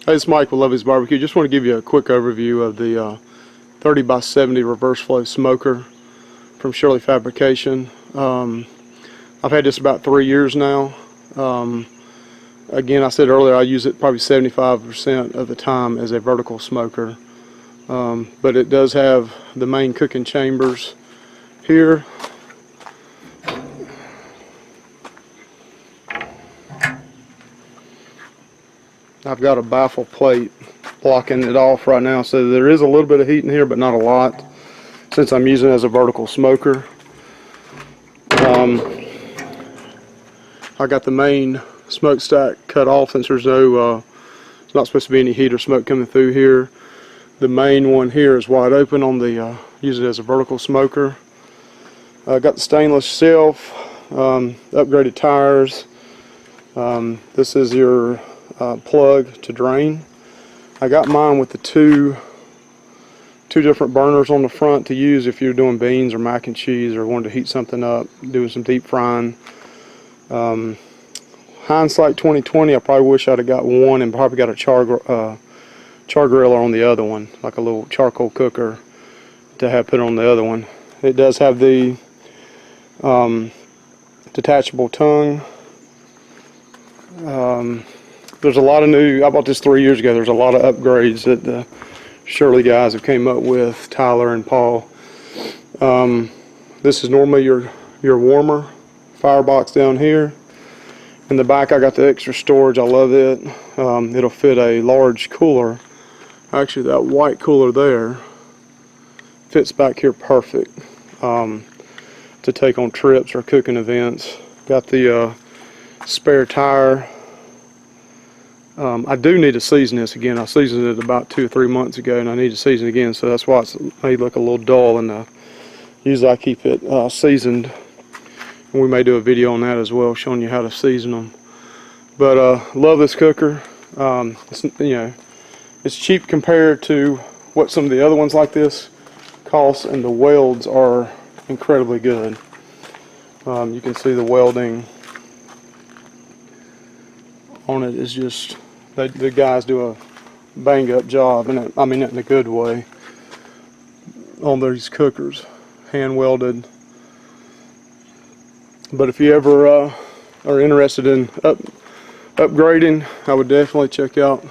Hey, it's Mike with Lovey's Barbecue. Just want to give you a quick overview of the 30 by 70 reverse flow smoker from Shirley Fabrication. I've had this about 3 years now. Again, I said earlier I use it probably 75% of the time as a vertical smoker, but it does have the main cooking chambers here. I've got a baffle plate blocking it off right now, so there is a little bit of heat in here, but not a lot, since I'm using it as a vertical smoker. I got the main smokestack cut off since there's no, it's not supposed to be any heat or smoke coming through here. The main one here is wide open on the, use it as a vertical smoker. I got the stainless shelf, upgraded tires. This is your plug to drain. I got mine with the two different burners on the front to use if you're doing beans or mac and cheese or wanted to heat something up, doing some deep frying. Hindsight 2020, I probably wish I'd have got one and probably got a char griller on the other one, like a little charcoal cooker to have put on the other one. It does have the detachable tongue. There's a lot of new, I bought this 3 years ago, there's a lot of upgrades that the Shirley guys have came up with, Tyler and Paul. This is normally your warmer firebox down here. In the back I got the extra storage, I love it. It'll fit a large cooler. Actually that white cooler there fits back here perfect to take on trips or cooking events. Got the spare tire. I do need to season this again. I seasoned it about 2 or 3 months ago, and I need to season it again, so that's why it's made look a little dull. And usually I keep it seasoned, and we may do a video on that as well, showing you how to season them. But love this cooker. It's, you know, it's cheap compared to what some of the other ones like this cost, and the welds are incredibly good. You can see the welding on it is just, the guys do a bang up job, and I mean that in a good way, on these cookers, hand welded. But if you ever are interested in upgrading, I would definitely check out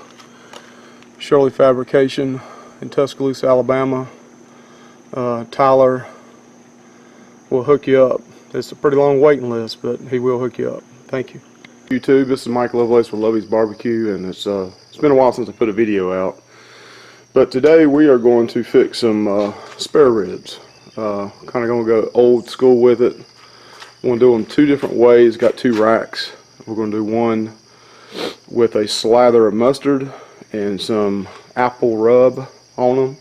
Shirley Fabrication in Tuscaloosa, Alabama. Tyler will hook you up. It's a pretty long waiting list, but he will hook you up. Thank you. YouTube, this is Mike Lovelace with Lovey's Barbecue, and it's been a while since I put a video out, but today we are going to fix some spare ribs. Kind of going to go old school with it. I'm going to do them 2 different ways. Got 2 racks. We're going to do one with a slather of mustard and some apple rub on them,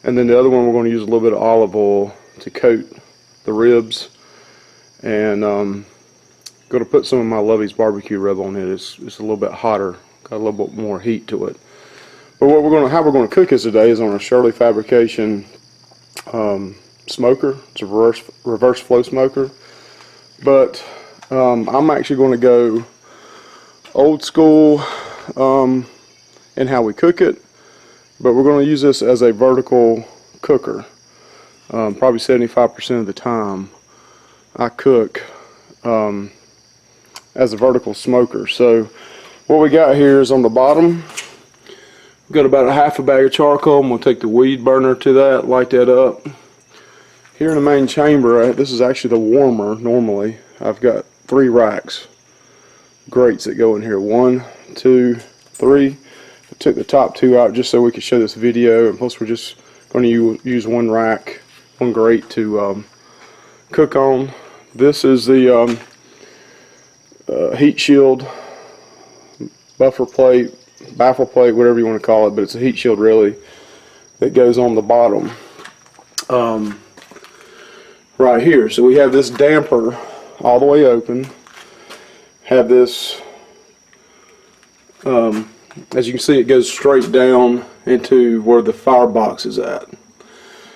and then the other one we're going to use a little bit of olive oil to coat the ribs, and going to put some of my Lovey's Barbecue rub on it. It's a little bit hotter, got a little bit more heat to it. But how we're going to cook this today is on a Shirley Fabrication smoker. It's a reverse flow smoker. But I'm actually going to go old school in how we cook it. But we're going to use this as a vertical cooker. Probably 75% of the time I cook as a vertical smoker. So what we got here is on the bottom, we've got about a half a bag of charcoal. I'm going to take the weed burner to that, light that up. Here in the main chamber, this is actually the warmer. Normally I've got 3 racks, grates that go in here. 1, 2, 3. I took the top 2 out just so we could show this video, and plus we're just going to use 1 rack, 1 grate to cook on. This is the heat shield, buffer plate, baffle plate, whatever you want to call it, but it's a heat shield really that goes on the bottom right here. So we have this damper all the way open, have this, as you can see, it goes straight down into where the firebox is at.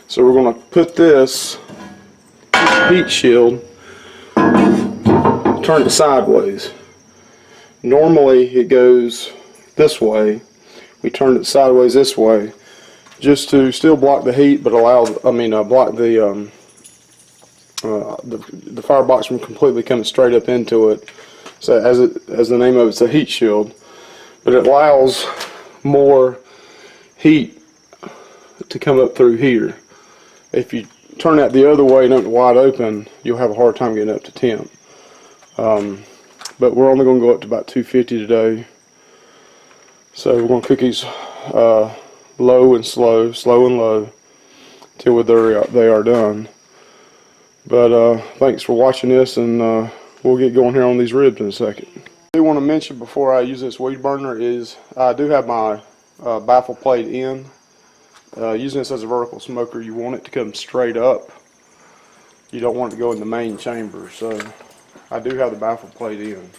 So we're going to put this heat shield, turn it sideways. Normally it goes this way, we turned it sideways this way, just to still block the heat, but allow, block the firebox from completely coming straight up into it. So as the name of it's a heat shield, but it allows more heat to come up through here. If you turn that the other way and it's wide open, you'll have a hard time getting up to temp. But we're only going to go up to about 250 today. So we're going to cook these low and slow, slow and low, till they are done. But thanks for watching this, and we'll get going here on these ribs in a second. I do want to mention before I use this weed burner is I do have my baffle plate in. Using this as a vertical smoker, you want it to come straight up. You don't want it to go in the main chamber, so I do have the baffle plate in.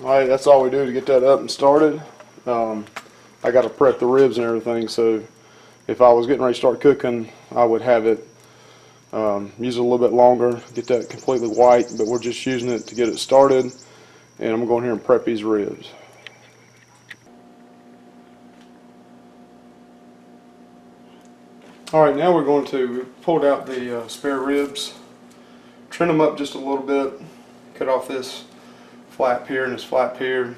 Alright, that's all we do to get that up and started. I got to prep the ribs and everything, so if I was getting ready to start cooking, I would have it use it a little bit longer, get that completely white, but we're just using it to get it started, and I'm going here and prep these ribs. Alright, now we're going to pull out the spare ribs, trim them up just a little bit, cut off this flap here and this flap here.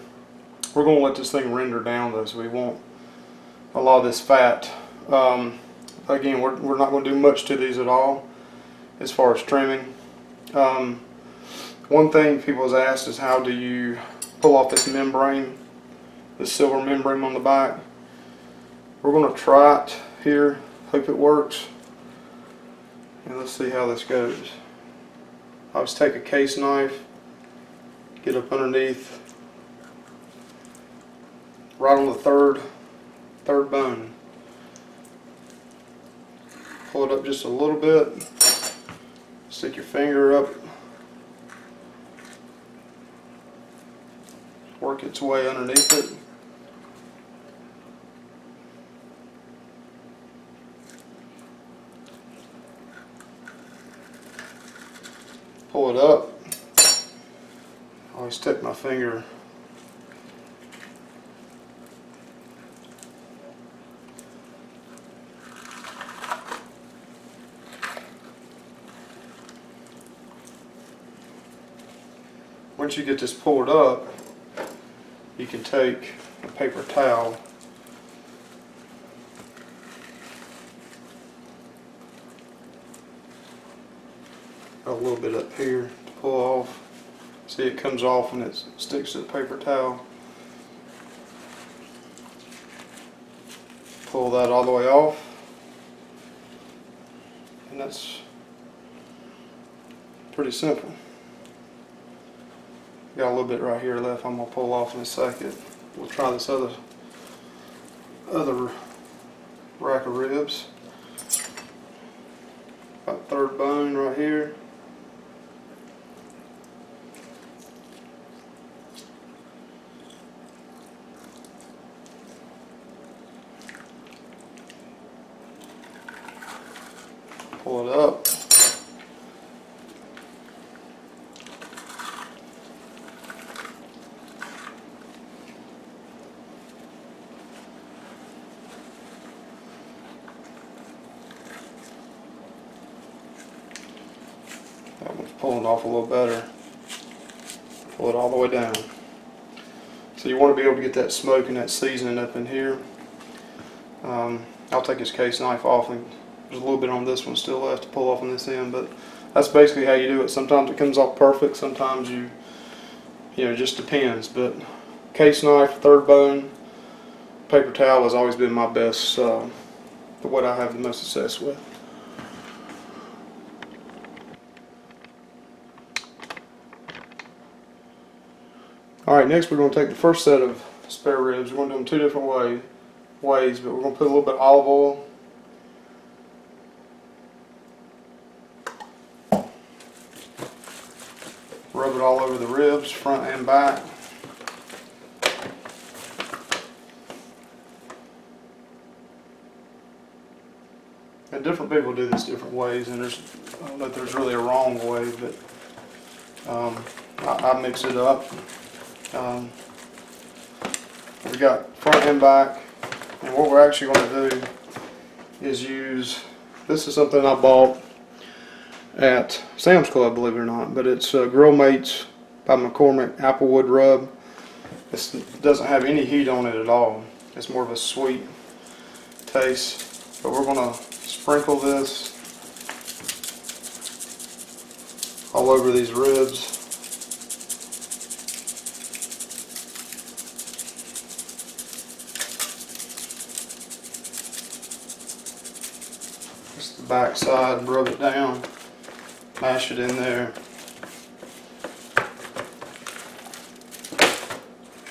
We're going to let this thing render down though, so we won't a lot of this fat. Again, we're not going to do much to these at all as far as trimming. One thing people has asked is how do you pull off this membrane, this silver membrane on the back. We're going to try it here, hope it works, and let's see how this goes. I'll just take a case knife, get up underneath, right on the third bone. Pull it up just a little bit, stick your finger up, work its way underneath it. Pull it up. I always stick my finger once you get this pulled up, you can take a paper towel a little bit up here to pull off. See, it comes off and it sticks to the paper towel. Pull that all the way off, and that's pretty simple. Got a little bit right here left I'm going to pull off in a second. We'll try this other rack of ribs. About third bone right here. Pull it up. That one's pulling off a little better. Pull it all the way down. So you want to be able to get that smoke and that seasoning up in here. I'll take his case knife off, and there's a little bit on this one still left to pull off on this end, but that's basically how you do it. Sometimes it comes off perfect, sometimes you know, it just depends. But case knife, third bone, paper towel has always been my best, for what I have the most success with. Alright, next we're going to take the first set of spare ribs. We're going to do them two different ways, but we're going to put a little bit of olive oil. Rub it all over the ribs, front and back. And different people do this different ways, and I don't know if there's really a wrong way, but I mix it up. We got front and back, and what we're actually going to do is use, this is something I bought at Sam's Club, believe it or not, but it's Grill Mates by McCormick Applewood Rub. This doesn't have any heat on it at all. It's more of a sweet taste, but we're going to sprinkle this all over these ribs. Just the back side, rub it down, mash it in there.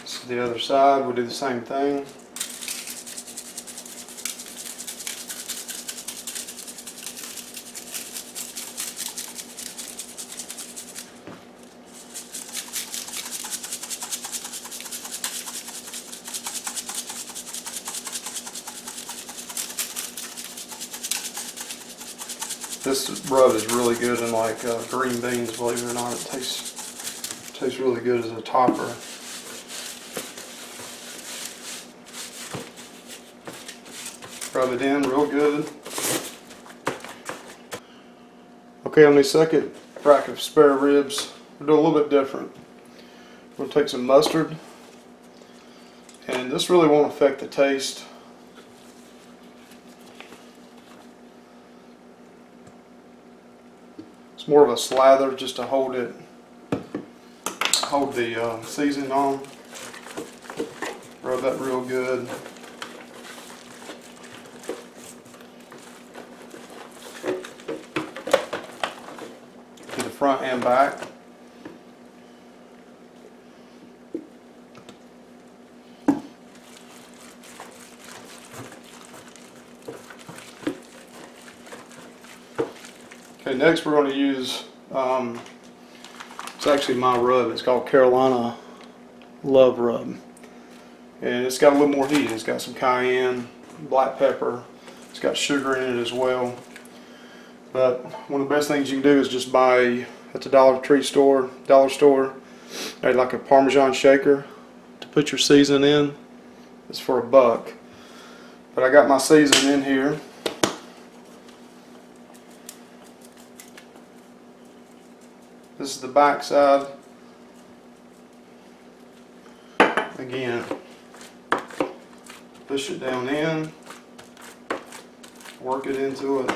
So the other side, we'll do the same thing. This rub is really good in like green beans, believe it or not. It tastes really good as a topper. Rub it in real good. Okay, on the second rack of spare ribs, we'll do a little bit different. We'll take some mustard, and this really won't affect the taste. It's more of a slather just to hold the seasoning on. Rub that real good. To the front and back. Okay, next we're going to use, it's actually my rub, it's called Carolina Love Rub. And it's got a little more heat. It's got some cayenne, black pepper, it's got sugar in it as well. But one of the best things you can do is just buy, at the dollar store, like a Parmesan shaker to put your seasoning in. It's for $1. But I got my seasoning in here. This is the back side. Again, push it down in, work it into it,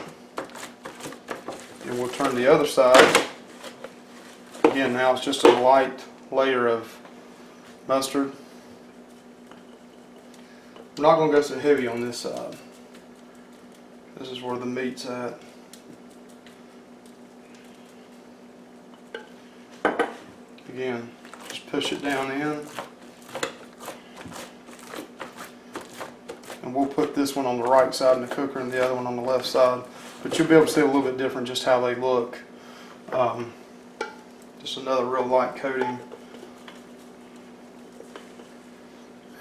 and we'll turn the other side. Again, now it's just a light layer of mustard. I'm not going to go so heavy on this side. This is where the meat's at. Again, just push it down in. And we'll put this one on the right side in the cooker and the other one on the left side. But you'll be able to see a little bit different just how they look. Just another real light coating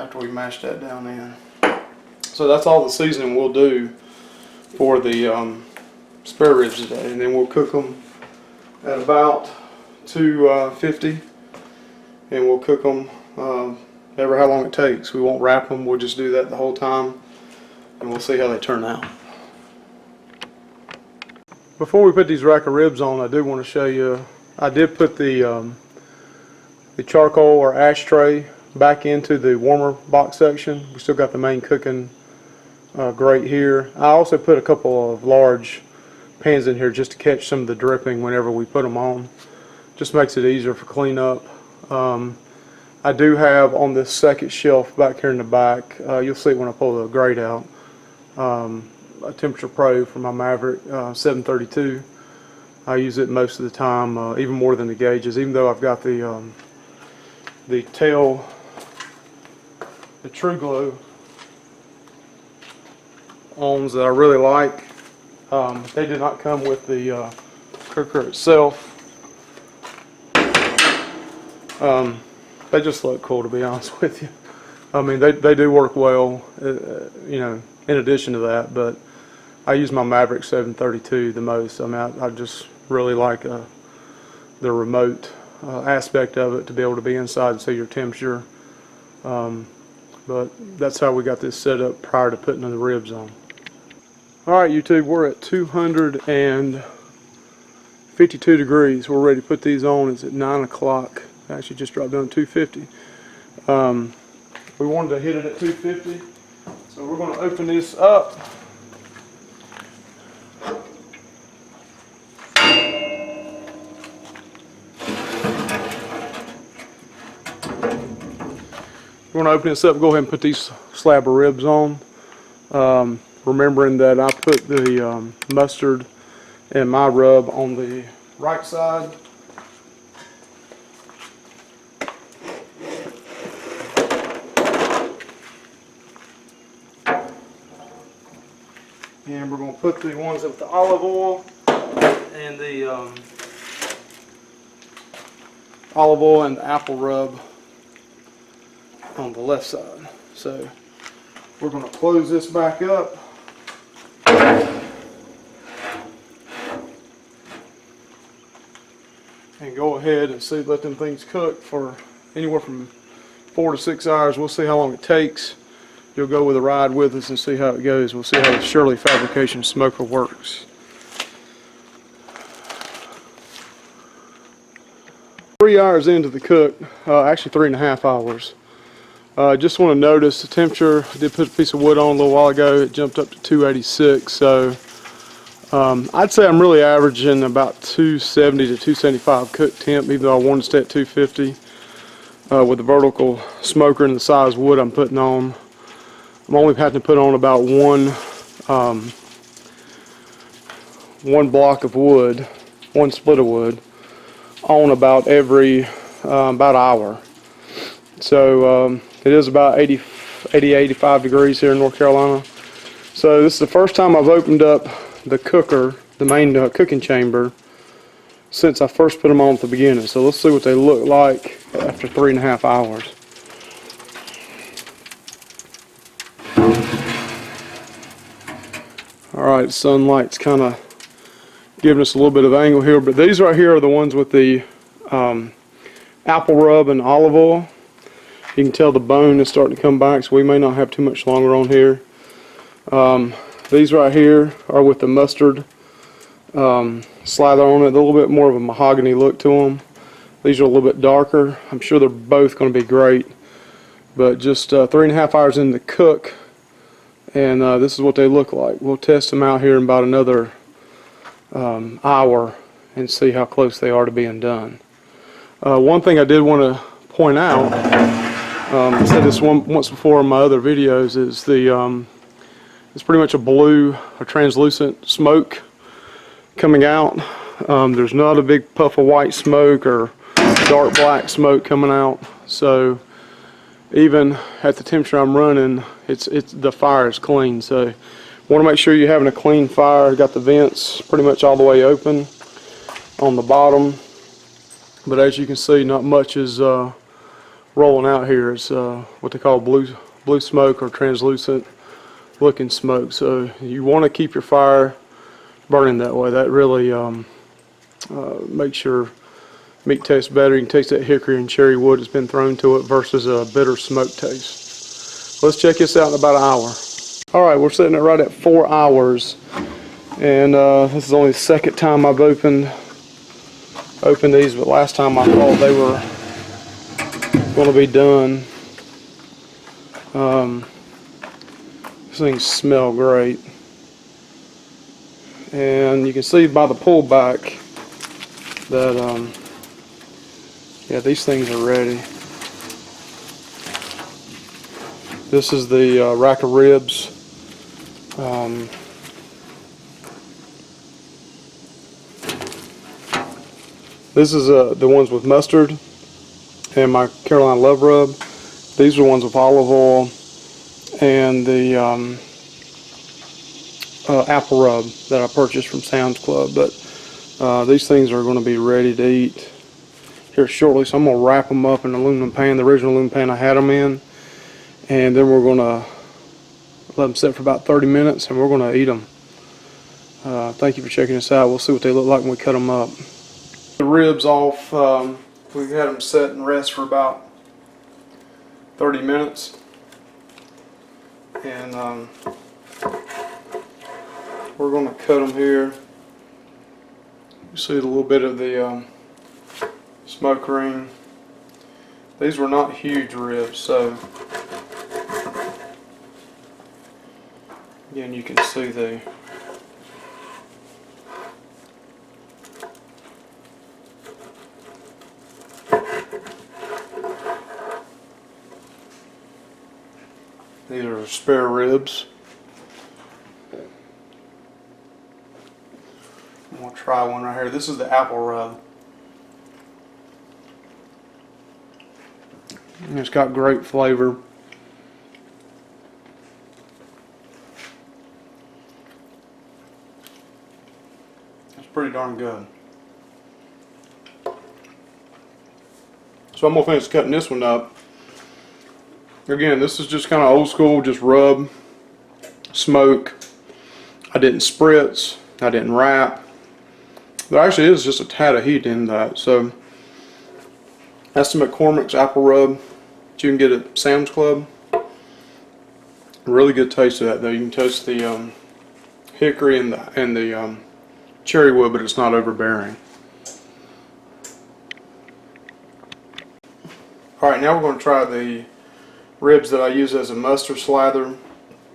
after we mash that down in. So that's all the seasoning we'll do for the spare ribs today. And then we'll cook them at about 250, and we'll cook them ever how long it takes. We won't wrap them, we'll just do that the whole time, and we'll see how they turn out. Before we put these rack of ribs on, I do want to show you, I did put the charcoal or ashtray back into the warmer box section. We still got the main cooking grate here. I also put a couple of large pans in here just to catch some of the dripping whenever we put them on. Just makes it easier for cleanup. I do have on this second shelf back here in the back, you'll see it when I pull the grate out, a temperature probe for my Maverick 732. I use it most of the time, even more than the gauges, even though I've got the True Glow ohms that I really like. They did not come with the cooker itself. They just look cool, to be honest with you. I mean, they do work well, you know, in addition to that, but I use my Maverick 732 the most. I mean, I just really like the remote aspect of it, to be able to be inside and see your temperature. But that's how we got this set up prior to putting the ribs on. Alright YouTube, we're at 252 degrees. We're ready to put these on. It's at 9 o'clock. Actually just dropped down to 250. We wanted to hit it at 250, so we're going to open this up. We're going to open this up, go ahead and put these slab of ribs on. Remembering that I put the mustard and my rub on the right side. And we're going to put the ones with the olive oil and the apple rub on the left side. So we're going to close this back up. And go ahead and let them things cook for anywhere from 4 to 6 hours. We'll see how long it takes. You'll go with a ride with us and see how it goes. We'll see how the Shirley Fabrication smoker works. 3 hours into the cook, actually 3.5 hours. Just want to notice the temperature. I did put a piece of wood on a little while ago. It jumped up to 286. So I'd say I'm really averaging about 270 to 275 cook temp, even though I wanted to stay at 250. With the vertical smoker and the size wood I'm putting on, I'm only having to put on about one block of wood, one split of wood, on about every about hour. So it is about 85 degrees here in North Carolina. So this is the first time I've opened up the cooker, the main cooking chamber, since I first put them on at the beginning. So let's see what they look like after 3.5 hours. Alright, sunlight's kind of giving us a little bit of angle here, but these right here are the ones with the apple rub and olive oil. You can tell the bone is starting to come back, so we may not have too much longer on here. These right here are with the mustard slather on it. A little bit more of a mahogany look to them. These are a little bit darker. I'm sure they're both going to be great, but just 3.5 hours in the cook, and this is what they look like. We'll test them out here in about another hour and see how close they are to being done. One thing I did want to point out, I said this once before in my other videos, is it's pretty much a translucent smoke coming out. There's not a big puff of white smoke or dark black smoke coming out. So even at the temperature I'm running, the fire is clean. So you want to make sure you're having a clean fire. Got the vents pretty much all the way open on the bottom, but as you can see, not much is rolling out here. It's what they call blue smoke or translucent looking smoke. So you want to keep your fire burning that way. That really makes your meat taste better. You can taste that hickory and cherry wood that's been thrown to it versus a bitter smoke taste. Let's check this out in about an hour. Alright, we're sitting at right at 4 hours, and this is only the second time I've opened these, but last time I thought they were going to be done These things smell great, and you can see by the pullback that yeah, these things are ready. This is the rack of ribs. This is the ones with mustard and my Carolina Love Rub. These are the ones with olive oil and the apple rub that I purchased from Sam's Club. But these things are going to be ready to eat here shortly, so I'm going to wrap them up in the aluminum pan, the original aluminum pan I had them in, and then we're going to let them sit for about 30 minutes and we're going to eat them. Thank you for checking this out. We'll see what they look like when we cut them up. The ribs off, we had them set and rest for about 30 minutes, and we're going to cut them here. You see a little bit of the smoke ring. These were not huge ribs, so again you can see these are spare ribs. I'm going to try one right here. This is the apple rub. And it's got great flavor. It's pretty darn good. So I'm going to finish cutting this one up. Again, this is just kind of old school, just rub, smoke. I didn't spritz, I didn't wrap. There actually is just a tad of heat in that. So that's the McCormick's apple rub that you can get at Sam's Club. Really good taste of that though. You can taste the hickory and the cherry wood, but it's not overbearing. Alright, now we're going to try the ribs that I use as a mustard slather,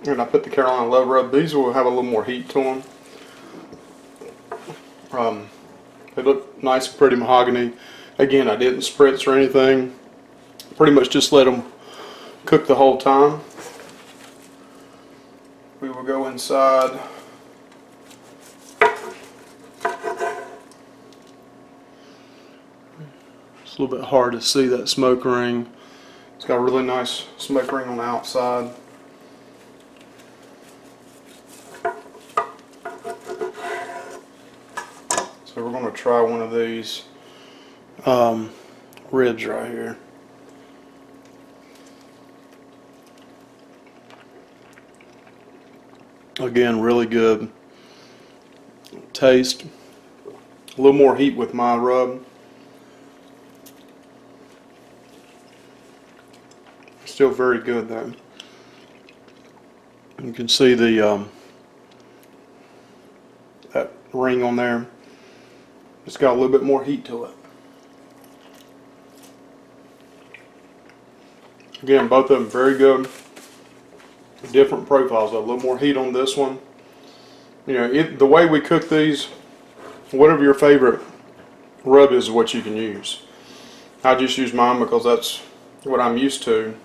and I put the Carolina Love Rub. These will have a little more heat to them. They look nice and pretty mahogany. Again, I didn't spritz or anything. Pretty much just let them cook the whole time. We will go inside. It's a little bit hard to see that smoke ring. It's got a really nice smoke ring on the outside. So we're going to try one of these ribs right here. Again, really good taste. A little more heat with my rub. Still very good though. You can see the that ring on there. It's got a little bit more heat to it. Again, both of them very good. Different profiles. A little more heat on this one. You know, the way we cook these, whatever your favorite rub is what you can use. I just use mine because that's what I'm used to.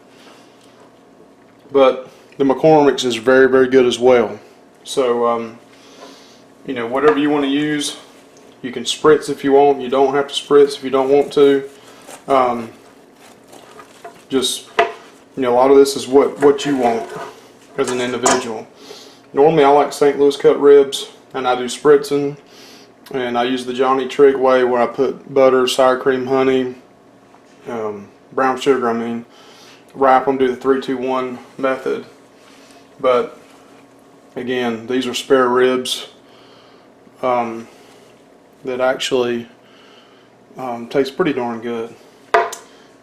But the McCormick's is very, very good as well. So, you know, whatever you want to use, you can spritz if you want. You don't have to spritz if you don't want to. Just, you know, a lot of this is what you want as an individual. Normally, I like St. Louis cut ribs, and I do spritzing, and I use the Johnny Trigg way where I put butter, sour cream, honey, brown sugar. I mean. Wrap them, do the 3-2-1 method. But again, these are spare ribs that actually taste pretty darn good.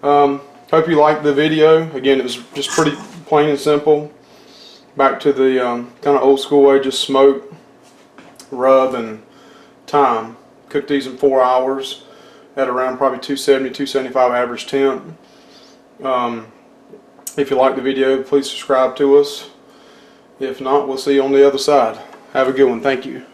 Hope you liked the video. Again, it was just pretty plain and simple. Back to the kind of old school way, just smoke, rub, and time. Cooked these in 4 hours at around probably 270, 275 average temp. If you like the video, please subscribe to us. If not, we'll see you on the other side. Have a good one. Thank you.